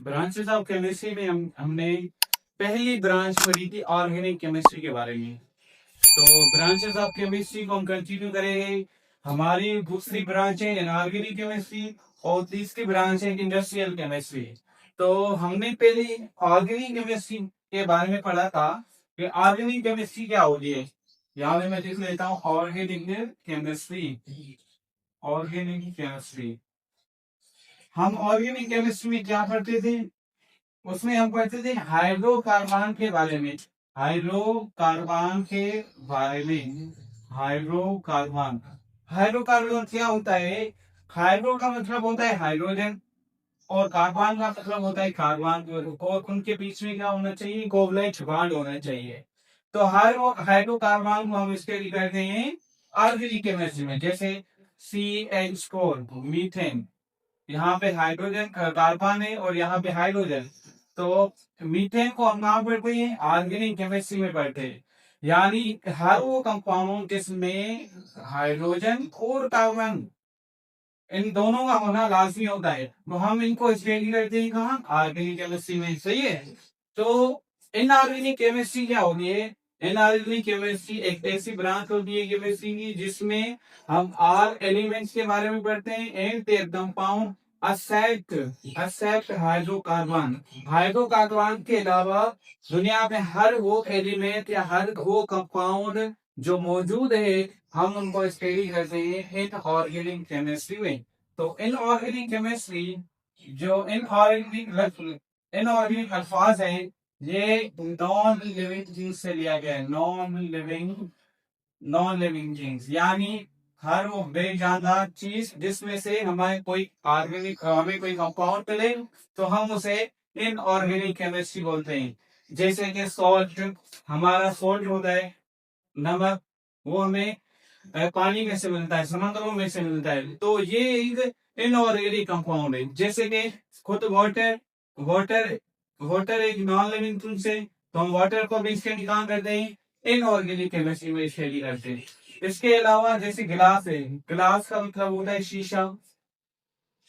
Branches of chemistry में हमने पहली ब्रांच पढ़ी थी ऑर्गेनिक केमिस्ट्री के बारे में। तो ब्रांचेस ऑफ केमिस्ट्री को हम कंटिन्यू करेंगे। हमारी दूसरी ब्रांच है इनऑर्गेनिक केमिस्ट्री और तीसरी ब्रांच है इंडस्ट्रियल केमिस्ट्री। तो हमने पहले ऑर्गेनिक केमिस्ट्री के बारे में पढ़ा था कि ऑर्गेनिक केमिस्ट्री क्या होती है। यहाँ पे मैं लिख लेता हूँ ऑर्गेनिक केमिस्ट्री। ऑर्गेनिक केमिस्ट्री, हम ऑर्गेनिक केमिस्ट्री में क्या पढ़ते थे? उसमें हम पढ़ते थे हाइड्रोकार्बन के बारे में। हाइड्रोकार्बन के बारे में। हाइड्रोकार्बन, हाइड्रोकार्बन क्या होता है? हाइड्रो का मतलब होता है हाइड्रोजन और कार्बन का मतलब होता है कार्बन, और उनके बीच में क्या होना चाहिए? कोवलेंट बॉन्ड होना चाहिए। तो हाइड्रोकार्बन को हम स्टडी करते हैं ऑर्गेनिक केमिस्ट्री में, जैसे CH4 मीथेन। यहाँ पे हाइड्रोजन कार्बन है और यहाँ पे हाइड्रोजन। तो मीथेन को हम कहाँ पढ़ते हैं? ऑर्गेनिक केमिस्ट्री में पढ़ते हैं। यानी हर वो कंपाउंड जिसमें हाइड्रोजन और कार्बन इन दोनों का होना लाजमी होता है, तो हम इनको स्टडी करते हैं कहाँ? ऑर्गेनिक केमिस्ट्री में। सही है। तो इनऑर्गेनिक केमिस्ट्री क्या होती है? इनऑर्गेनिक केमिस्ट्री एक ऐसी ब्रांच होती है केमिस्ट्री की जिसमें हम ऑल एलिमेंट्स के बारे में पढ़ते हैं and their compound except hydrocarbon. Hydrocarbon के अलावा दुनिया में हर वो एलिमेंट या हर वो कंपाउंड जो मौजूद है, हम उनको स्टडी करते हैं इन ऑर्गेनिक केमिस्ट्री में। तो इन ऑर्गेनिक केमिस्ट्री, जो इनऑर्गेनिक अल्फाज है, ये नॉन लिविंग थिंग्स से लिया गया है। नॉन लिविंग थिंग्स यानी हर वो बेजानदार चीज जिसमें से हमें कोई कंपाउंड मिले, तो हम उसे इनऑर्गेनिक केमिस्ट्री बोलते हैं। जैसे कि सॉल्ट, हमारा सॉल्ट होता है नमक, वो हमें पानी में से मिलता है, समुद्रों में से मिलता है। तो ये एक इनऑर्गेनिक कंपाउंड है। जैसे कि खुद वाटर वाटर वाटर एक नॉन लिविंग थिंग है, तो हम वाटर को भी इसके निकाल करते हैं, इनऑर्गेनिक केमिस्ट्री में स्टडी करते हैं। इसके अलावा जैसे गिलास है, गिलास का मतलब होता है शीशा।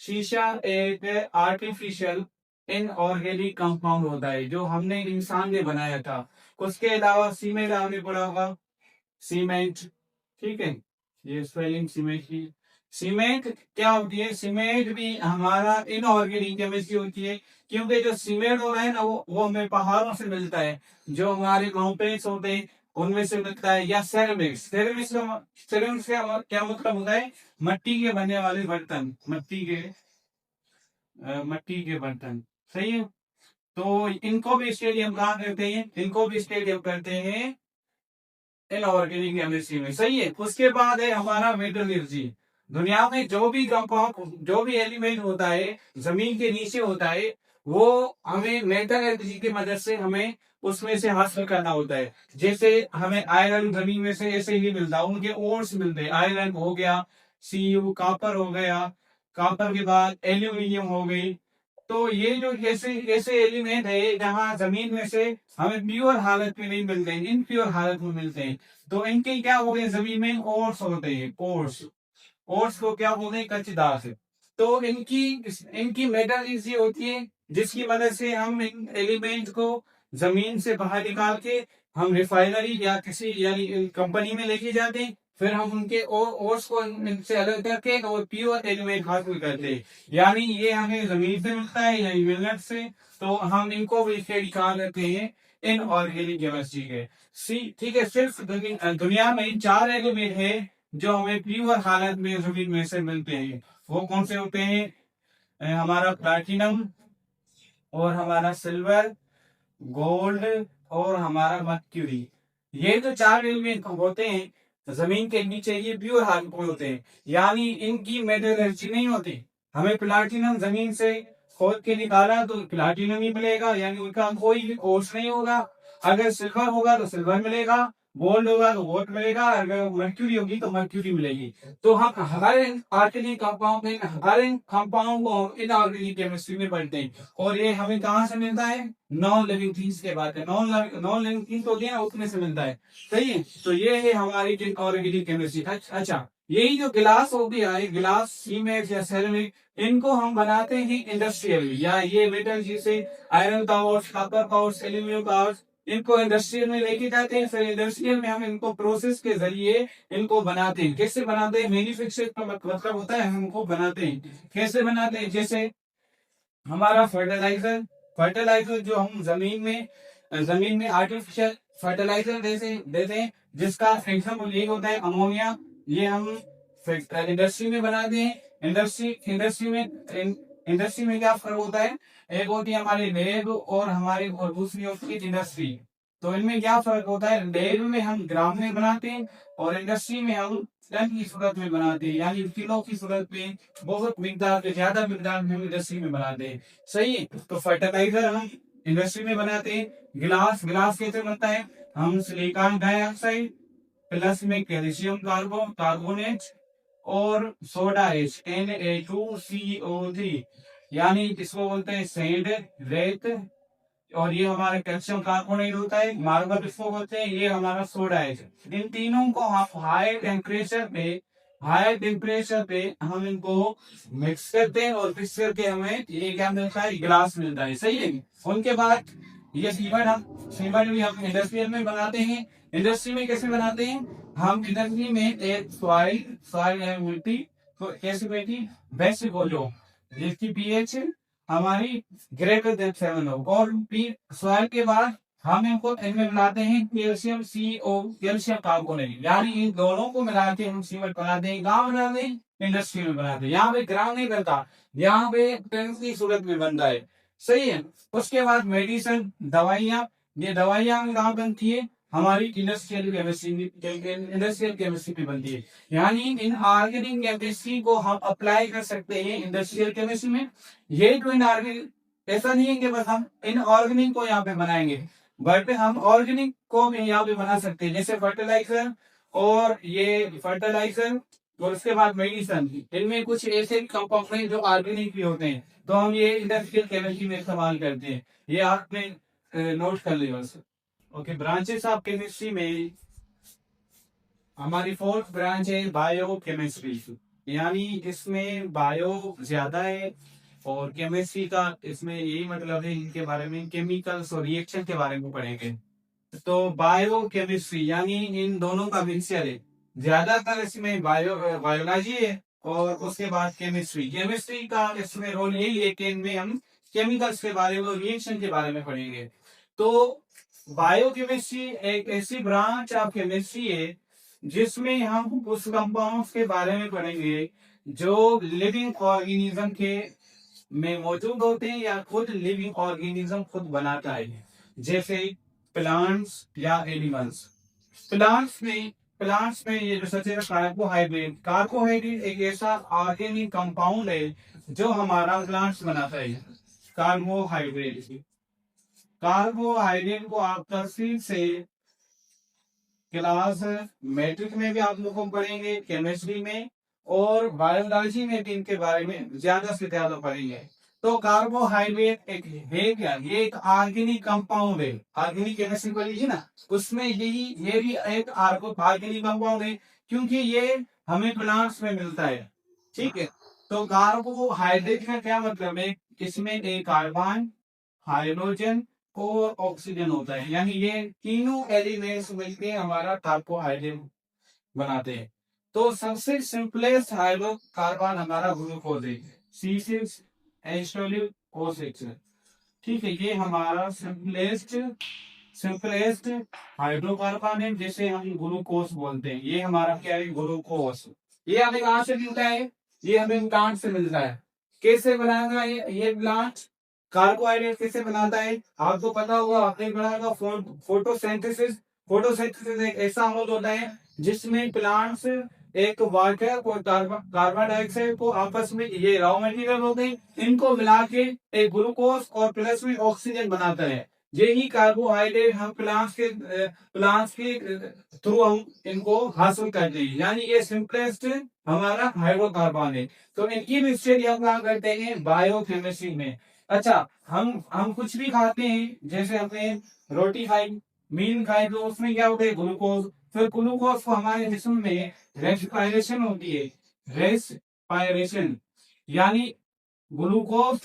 शीशा एक आर्टिफिशियल इनऑर्गेनिक कंपाउंड होता है जो हमने इंसान ने बनाया था। उसके अलावा सीमेंट आपने पढ़ा होगा, सीमेंट। ठीक है, ये स्पेलिंग सीमेंट की। सीमेंट क्या होती है? सीमेंट भी हमारा इनऑर्गेनिक केमिस्ट्री होती है, क्योंकि जो सीमेंट होता है ना, वो हमें पहाड़ों से मिलता है, जो हमारे माउंटेन्स होते हैं उनमें से मिलता है। या सेरेमिक्स, सेरेमिक्स का क्या मतलब होता है? मट्टी के बनने वाले बर्तन, मट्टी के बर्तन। सही है। तो इनको भी स्टेडियम कहाँ करते हैं? इनको भी स्टेडियम करते हैं इनऑर्गेनिक केमिस्ट्री में। सही है। उसके बाद है हमारा मेटलर्जी। दुनिया में जो भी कंपाउंड, जो भी एलिमेंट होता है जमीन के नीचे होता है, वो हमें मेटलर्जी की मदद से हमें उसमें से हासिल करना होता है। जैसे हमें आयरन जमीन में से ऐसे ही मिलता है, उनके ओर्स मिलते हैं। आयरन हो गया, CU, कॉपर हो गया, कॉपर के बाद एल्यूमिनियम हो गई। तो ये जो ऐसे ऐसे एलिमेंट है जहाँ जमीन में से हमें प्योर हालत में नहीं मिलते हैं, इनप्योर हालत में मिलते हैं। तो इनके क्या हो गए? जमीन में ओर्स होते हैं, ओर्स। ओर्स को क्या बोलते हैं? कच्चेदार से। तो इनकी इनकी मेटलर्जी होती है, जिसकी मदद से हम इन एलिमेंट को जमीन से बाहर निकाल के हम रिफाइनरी या किसी यानी कंपनी में लेके जाते हैं। फिर हम उनके ओर्स को इनसे अलग करके और प्योर एलिमेंट हासिल करते हैं। यानी ये हमें जमीन से मिलता है या मिनट से। तो हम इनको भी स्टडी कहाँ करते हैं? इन ऑर्गेनिक केमिस्ट्री के। ठीक है। सिर्फ दुनिया में 4 एलिमेंट है जो हमें प्योर हालत में जमीन में से मिलते हैं। वो कौन से होते हैं? हमारा प्लैटिनम और हमारा सिल्वर, गोल्ड और हमारा मर्क्यूरी। ये जो 4 एलिमेंट होते हैं जमीन के नीचे, ये प्योर हालत में होते हैं, यानी इनकी मेटलर्जी नहीं होती। हमें प्लाटिनम जमीन से खोद के निकाला तो प्लाटिनम ही मिलेगा, यानी उनका कोई कोर्स नहीं होगा। अगर सिल्वर होगा तो सिल्वर मिलेगा, गोल्ड होगा तो गोल्ड मिलेगा, अगर मर्क्यूरी होगी तो मर्क्यूरी मिलेगी। तो हम हर ऑर्गेनिक कंपाउंड में हर कंपाउंड को इनऑर्गेनिक केमिस्ट्री में पढ़ते हैं। और ये हमें कहाँ से मिलता है? नॉन लिविंग थिंग्स के बात है। नॉन लिविंग थिंग्स होती है ना, उसमें से मिलता है। सही है। तो ये है हमारी इनऑर्गेनिक केमिस्ट्री। अच्छा, यही जो गिलास हो गया है, गिलास, सीमेंट या सेरेमिक, इनको हम बनाते हैं इंडस्ट्रियल, या ये मेटल जिसे आयरन का और कॉपर का और एल्यूमिनियम का, इनको इंडस्ट्रियल में लेके जाते हैं। फिर इंडस्ट्रियल में हम इनको प्रोसेस के जरिए इनको बनाते हैं। कैसे बनाते हैं? मैन्युफैक्चर का मतलब होता है हम इनको बनाते हैं। कैसे बनाते हैं? जैसे हमारा फर्टिलाइजर, फर्टिलाइजर जो हम जमीन में आर्टिफिशियल फर्टिलाइजर देते हैं, जिसका एग्जाम्पल ये होता है अमोनिया। ये हम इंडस्ट्री में बनाते हैं। इंडस्ट्री में क्या फर्क होता है? एक होती है हमारी लैब और दूसरी होती है इंडस्ट्री। तो इनमें क्या फर्क होता है? लैब में हम ग्राम में बनाते हैं और इंडस्ट्री में हम टन की सूरत में बनाते हैं, यानी किलो की सूरत में, बहुत मिकदार में, ज्यादा मिकदार में हम इंडस्ट्री में बनाते हैं। सही है। तो फर्टिलाइजर हम इंडस्ट्री में बनाते हैं। गिलास कैसे बनता है? हम सिलिकॉन डाइऑक्साइड प्लस में कैल्शियम कार्बोनेट और सोडा एच Na2CO3, यानी इसको बोलते हैं सैंड, रेत, और ये हमारा कैल्शियम कार्बोनेट होता है, मार्बल इसको बोलते हैं, ये हमारा सोडा है। इन तीनों को आप हाई टेम्परेचर पे हम इनको मिक्स करते हैं और मिक्स करके हमें ये क्या मिलता है? गिलास मिलता है। सही है। उनके बाद ये सीमेंट भी हम इंडस्ट्रियल में बनाते हैं। इंडस्ट्री में कैसे बनाते हैं? हम इंडस्ट्री में एक सॉइल है मिट्टी, तो कैसे बैठी? बेसिक हो जो जिसकी पीएच हमारी ग्रेटर देन 7 हो, और फिर सॉइल के बाद हम इनमें मिलाते हैं कैल्शियम कार्बोनेट, यानी इन दोनों को मिला के हम सीमेंट बनाते हैं। गाँव बनाते हैं, इंडस्ट्री में बनाते हैं। यहाँ पे ग्राम नहीं बनता, यहाँ पे टन की सूरत में बनता है। सही है। उसके बाद मेडिसिन, दवाइयाँ, ये दवाइयाँ कहाँ बनती है? हमारी इंडस्ट्रियल केमिस्ट्री में बनती है। यानी इन ऑर्गेनिक केमिस्ट्री को हम अप्लाई कर सकते हैं इंडस्ट्रियल केमिस्ट्री में। ये तो इन ऑर्गेनिक, ऐसा नहीं है कि बस हम इन ऑर्गेनिक को यहाँ पे बनाएंगे, बट हम ऑर्गेनिक को भी यहाँ पे बना सकते हैं, जैसे फर्टिलाइजर और उसके बाद मेडिसिन। इनमें कुछ ऐसे कंपाउंड हैं जो ऑर्गेनिक भी होते हैं, तो हम ये इंडस्ट्रियल केमिस्ट्री में इस्तेमाल करते हैं। ये आपने नोट कर लिया बस। ओके, ब्रांचेस ऑफ केमिस्ट्री में हमारी फोर्थ ब्रांच है बायो केमिस्ट्री, यानी इसमें बायो ज्यादा है और केमिस्ट्री का इसमें यही मतलब है, इनके बारे में केमिकल्स और रिएक्शन के बारे में पढ़ेंगे। तो बायो केमिस्ट्री यानी इन दोनों का मिक्सचर है। ज्यादातर इसमें बायोलॉजी है और उसके बाद केमिस्ट्री का इसमें रोल यही है कि इनमें हम केमिकल्स के बारे में, रिएक्शन के बारे में पढ़ेंगे। तो बायोकेमिस्ट्री एक ऐसी ब्रांच ऑफ केमिस्ट्री है जिसमें हम उस कंपाउंड्स के बारे में पढ़ेंगे जो लिविंग ऑर्गेनिज्म के में मौजूद होते हैं या खुद लिविंग ऑर्गेनिज्म खुद बनाता है, जैसे प्लांट्स या एनिमल्स। प्लांट्स में ये जो सबसे कार्बोहाइड्रेट एक ऐसा ऑर्गेनिक कंपाउंड है जो हमारा प्लांट्स बनाता है। कार्बोहाइड्रेट को आप तफसील से क्लास मैट्रिक में भी आप लोगों को पढ़ेंगे, केमिस्ट्री में और बायोलॉजी में भी इनके बारे में ज्यादा से ज्यादा पढ़ेंगे। तो कार्बोहाइड्रेट एक है क्या? ये एक ऑर्गेनिक कंपाउंड है। ऑर्गेनिक केमिस्ट्री को लीजिए ना, उसमें ये भी एक ऑर्गेनिक कंपाउंड है, क्योंकि ये हमें प्लांट्स में मिलता है। ठीक है। तो कार्बोहाइड्रेट का क्या मतलब है? इसमें एक कार्बन, हाइड्रोजन और ऑक्सीजन होता है, यानी ये तीनों एलिमेंट्स मिलकर हमारा कार्बोहाइड्रेट बनाते हैं। तो सबसे सिंपलेस्ट हाइड्रोकार्बन हमारा ग्लूकोज है, C6H12O6। ठीक है, ये हमारा सिंपलेस्ट हाइड्रोकार्बन है, जिसे हम ग्लूकोज बोलते हैं। ये हमारा क्या है? ग्लूकोज। ये हमें कहाँ से मिलता है? ये हमें प्लांट से मिलता है। कैसे बनाएगा ये प्लांट? कार्बोहाइड्रेट कैसे बनाता है? आपको पता होगा, आपने पढ़ा होगा फोटोसिंथेसिस। फोटोसिंथेसिस एक ऐसा अमल होता है जिसमें प्लांट्स एक वाटर और कार्बन डाइऑक्साइड को आपस में, ये रॉ मटेरियल होते हैं, इनको मिला के एक ग्लूकोज और प्लस में ऑक्सीजन बनाता है। यही कार्बोहाइड्रेट हम प्लांट्स के थ्रू हम इनको हासिल करते हैं, यानी ये सिंपलेस्ट हमारा हाइड्रोकार्बन है। तो इनकी भी स्टडी हम क्या करते हैं? बायोकेमिस्ट्री में। अच्छा, हम कुछ भी खाते हैं, जैसे हमने रोटी खाई, मील खाई, तो उसमें क्या होता है? ग्लूकोज। फिर ग्लूकोज को हमारे जिस्म में रेस्पिरेशन होती है, रेस्पिरेशन, यानी ग्लूकोज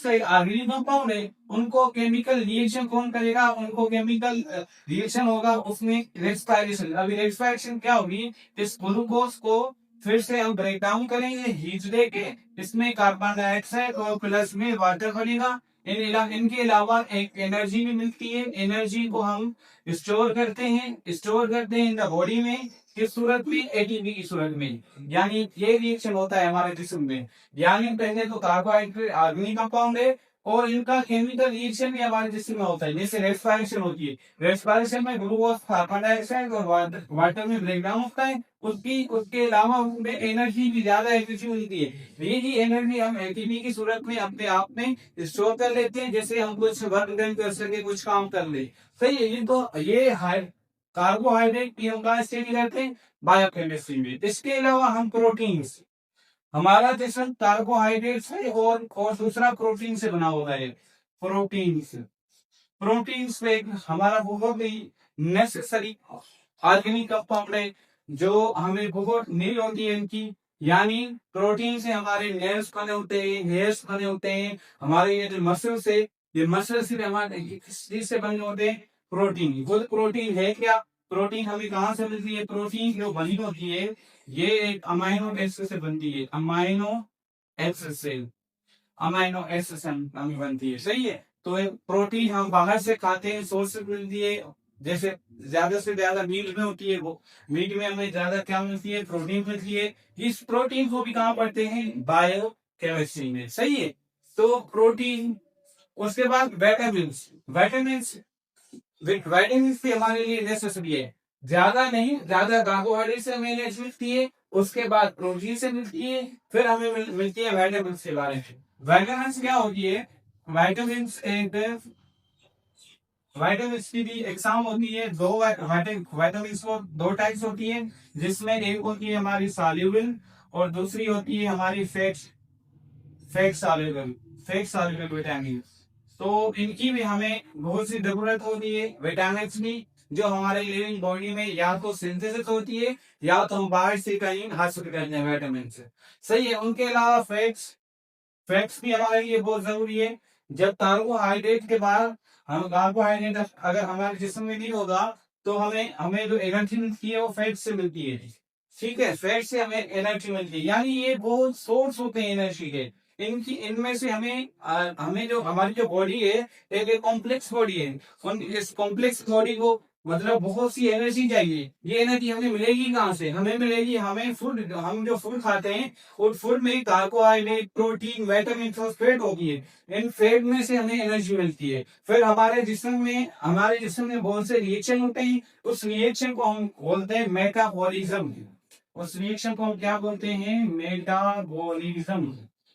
एक ऑर्गेनिक कंपाउंड है, उनको केमिकल रिएक्शन कौन करेगा, उनको केमिकल रिएक्शन होगा, उसमें रेस्पिरेशन। अभी रेस्पिरेशन क्या होगी, इस ग्लूकोज को फिर से हम ब्रेक डाउन करेंगे हीट देके, इसमें कार्बन डाइऑक्साइड और प्लस में वाटर बनेगा। इनके अलावा एक एनर्जी भी मिलती है, एनर्जी को हम स्टोर करते हैं इन द बॉडी में, किस सूरत में, एटीपी की सूरत में। यानी ये रिएक्शन होता है हमारे जिस्म में। यानी पहले तो कार्बोहाइड्रेट ऑर्गेनिक कंपाउंड है और इनका केमिकल रिएक्शन भी हमारे जिस्म में होता है, जैसे रेस्पिरेशन होती है। रेस्पिरेशन में ग्लूकोज, कार्बन डाइऑक्साइड और वाटर में ब्रेकडाउन होता है। उसके अलावा उनमें एनर्जी भी ज्यादा एनर्जी मिलती है। यही एनर्जी हम एटीपी की सूरत में अपने आप में स्टोर कर लेते हैं, जैसे हम कुछ वर्क डन कर सके, कुछ काम कर ले। सही है। ये तो ये कार्बोहाइड्रेट की हम कहाँ स्टडी करते हैं, बायोकेमिस्ट्री में। इसके अलावा हम प्रोटीन्स, हमारा जिस्म कार्बोहाइड्रेट से और दूसरा प्रोटीन से बना हुआ है। प्रोटीन्स में हमारा बहुत ही नेसेसरी ऑर्गेनिक कंपाउंड है, जो हमें बहुत नीड होती है इनकी। यानी प्रोटीन से हमारे नेल्स बने होते हैं, हेयर्स बने होते हैं, हमारे ये जो मसल्स है, ये मसल्स से हमारे किस चीज से बने होते हैं, प्रोटीन। वो प्रोटीन है क्या, प्रोटीन हमें कहाँ से मिलती है, प्रोटीन जो बनी होती है ये एक अमाइनो एसिड से बनती है, अमाइनो एसिड से हमें बनती है। सही है। तो प्रोटीन हम बाहर से खाते हैं, सोर्स से मिलती है, जैसे ज्यादा से ज्यादा मीट में होती है, वो मीट में हमें ज्यादा क्या मिलती है, प्रोटीन मिलती है। इस प्रोटीन को भी कहाँ पढ़ते हैं, बायो केमिस्ट्री में। सही है। तो प्रोटीन, उसके बाद विटामिन्स भी हमारे लिए नेसेसरी है। ज्यादा नहीं, ज्यादा कार्बोहाइड्रेट से हमें एनर्जी मिलती है, उसके बाद प्रोटीन से मिलती है, फिर हमें मिलती है विटामिन के बारे में। विटामिन क्या होती है, विटामिन की भी एग्जाम होती है। दो विटामिन को दो टाइप्स होती है, जिसमें एक होती है हमारी सॉल्युबल और दूसरी होती है हमारी फैट सॉल्युबल विटामिन। तो इनकी भी हमें बहुत सी जरूरत होती है। विटामिन भी जो हमारे लिविंग बॉडी में या तो सिंथेसिस होती है या तो हम बाहर से कहीं हासिल करते हैं विटामिन से। सही है। उनके अलावा फैट्स भी हमारे लिए बहुत जरूरी है। जब कार्बोहाइड्रेट के बाद हम कार्बोहाइड्रेट अगर हमारे जिस्म में नहीं होगा तो हमें जो एनर्जी मिलती है वो फैट से मिलती है। ठीक है। फैट से हमें एनर्जी मिलती है। यानी ये बहुत सोर्स होते हैं एनर्जी के। इनमें से हमें जो हमारी जो बॉडी है एक कॉम्प्लेक्स बॉडी है। इस कॉम्प्लेक्स बॉडी को मतलब बहुत सी एनर्जी चाहिए। ये एनर्जी हमें मिलेगी कहाँ से, हमें मिलेगी, हम जो फूड खाते हैं उस फूड में कार्बोहाइड्रेट, प्रोटीन, विटामिन और फैट होती है। इन फैट में से हमें एनर्जी मिलती है। फिर हमारे जिस्म में बहुत से रिएक्शन होते हैं। उस रिएक्शन को हम बोलते हैं मेटाबॉलिज्म। उस रिएक्शन को हम क्या बोलते हैं,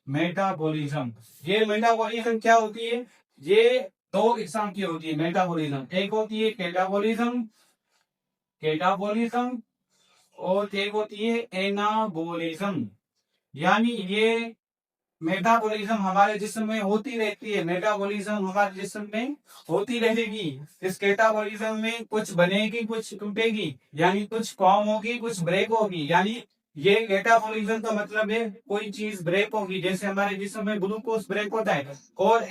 मेटाबॉलिज्म। ये मेटाबॉलिज्म क्या होती है, ये दो किस्म की होती है मेटाबॉलिज्म। एक होती है कैटाबॉलिज्म और एक होती है एनाबॉलिज्म। यानी ये मेटाबॉलिज्म हमारे जिस्म में होती रहती है, मेटाबॉलिज्म हमारे जिस्म में होती रहेगी। इस कैटाबॉलिज्म में कुछ बनेगी, कुछ टूटेगी, यानी कुछ फॉर्म होगी, कुछ ब्रेक होगी। यानी ये मेटाबॉलिज्म का मतलब है कोई चीज ब्रेक होगी, जैसे हमारे जिस्म में ग्लूकोज ब्रेक होता है। और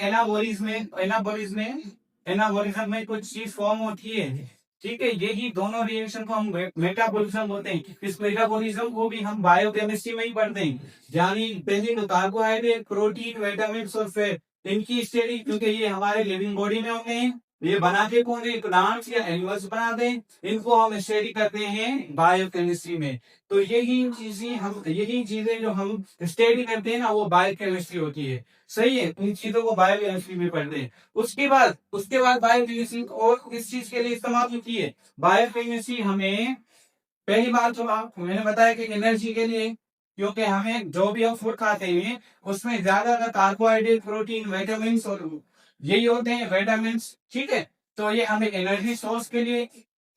एनाबॉलिज्म में कुछ चीज फॉर्म होती है। ठीक है। यही दोनों रिएक्शन को हम मेटाबॉलिज्म बोलते हैं। इस मेटाबॉलिज्म को भी हम बायोकेमिस्ट्री में ही पढ़ते हैं। यानी पहले तो कार्बोहाइड्रेट, प्रोटीन, विटामिन और फैट, इनकी स्टडी, क्योंकि ये हमारे लिविंग बॉडी में होते हैं। ये बनाते कौन है, प्लांट्स या एनिमल्स बनाते हैं। इनको हम स्टडी करते हैं बायोकेमिस्ट्री में। तो यही चीजें जो हम स्टडी करते हैं ना, वो बायोकेमिस्ट्री होती है। सही है। इन चीजों को बायोकेमिस्ट्री में पढ़ते हैं। उसके बाद बायोकेमिस्ट्री और किस चीज के लिए इस्तेमाल होती है, बायोकेमिस्ट्री हमें पहली बात तो मैंने बताया कि एनर्जी के लिए, क्योंकि हमें जो भी हम फूड खाते हैं उसमें ज्यादातर कार्बोहाइड्रेट, प्रोटीन, विटामिन और यही होते हैं विटामिन। ठीक है। तो ये हमें एनर्जी सोर्स के लिए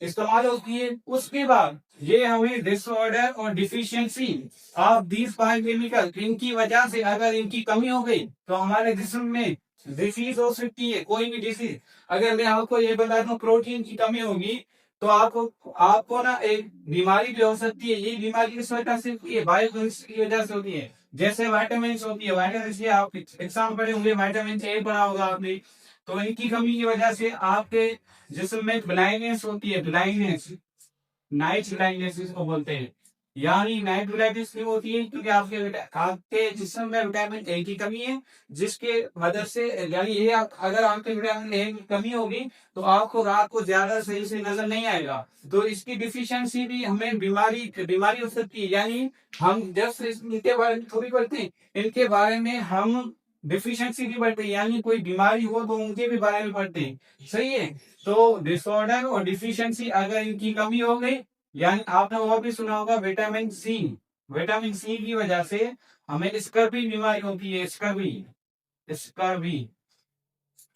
इस्तेमाल होती है। उसके बाद ये हमें डिसऑर्डर और डिफिशियंसी ऑफ दीज बायोकेमिकल, इनकी वजह से अगर इनकी कमी हो गई तो हमारे जिस्म में डिसीज हो सकती है, कोई भी डिसीज। अगर मैं आपको ये बता दूं प्रोटीन की कमी होगी तो आपको आपको ना एक बीमारी भी हो सकती है। ये बीमारी किस वजह से होती है? बायोकेमिस्ट्री की वजह से होती है। जैसे वाइटामिन होती है, वाइटामिन सी आप एग्जाम पढ़े होंगे, विटामिन ए पढ़ा होगा आपने। तो इनकी कमी की वजह से आपके जिस्म में ब्लाइंडनेस होती है, ब्लाइंडनेस, नाइट ब्लाइंडनेस इसको बोलते हैं। यानी नाइट ब्लाइंडनेस क्यों होती है? क्योंकि आपके जिस्म में विटामिन ए की कमी है, जिसके वजह से यानी ये अगर आपके विटामिन ए की कमी होगी तो आपको रात को ज्यादा सही से नजर नहीं आएगा। तो इसकी डिफिशियंसी भी हमें बीमारी बीमारी हो सकती है। यानी हम जस्ट इनके बारे में थोड़ी पढ़ते हैं, इनके बारे में हम डिफिशियंसी भी पढ़ते हैं, यानी कोई बीमारी हो तो उनके भी बारे में पढ़ते हैं। सही है। तो डिसऑर्डर और डिफिशियंसी अगर इनकी कमी हो गई, यानी आपने और भी सुना होगा विटामिन सी, विटामिन सी की वजह से हमें स्कर्वी बीमारी होती है, स्कर्वी, स्कर्वी।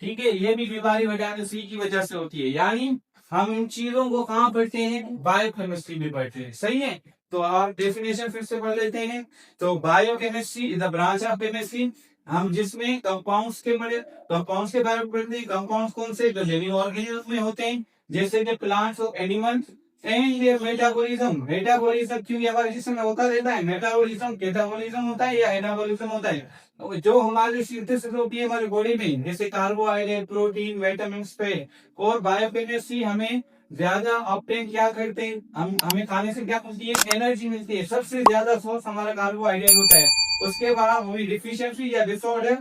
ठीक है, ये भी बीमारी विटामिन सी की वजह से होती है। यानी हम इन चीजों को कहाँ पढ़ते हैं? बायोकेमिस्ट्री में पढ़ते हैं। सही है। तो आप डेफिनेशन फिर से पढ़ लेते हैं। तो biochemistry is the branch of chemistry, हम जिसमें कंपाउंड्स के बारे में पढ़ते हैं। कंपाउंड्स कौन से? जो लिविंग ऑर्गेनिज्म में होते हैं, जैसे कि प्लांट्स और animals, and their metabolism. Metabolism क्योंकि हमारे जिसम में होता रहता है, मेटाबॉलिज्म, कैटाबॉलिज्म होता है या एनाबॉलिज्म होता है। जो हमारी सिंथेसिस होती है हमारी बॉडी में, जैसे कार्बोहाइड्रेट, प्रोटीन, विटामिन पे। और बायोकेमिस्ट्री हमें ज्यादा ऑब्टेन क्या करते हैं, हम हमें खाने से क्या मिलती है? एनर्जी मिलती है। सबसे ज्यादा सोर्स हमारा कार्बोहाइड्रेट होता है। उसके बाद हमें डिफिशियंसी या डिसऑर्डर,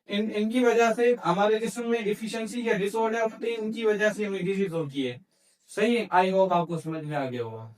इनकी वजह से हमारे जिस्म में डिफिशियंसी या डिसऑर्डर होते हैं, इनकी वजह से हमें डिजीज होती है। सही है। आई होप आपको समझ में आ गया होगा।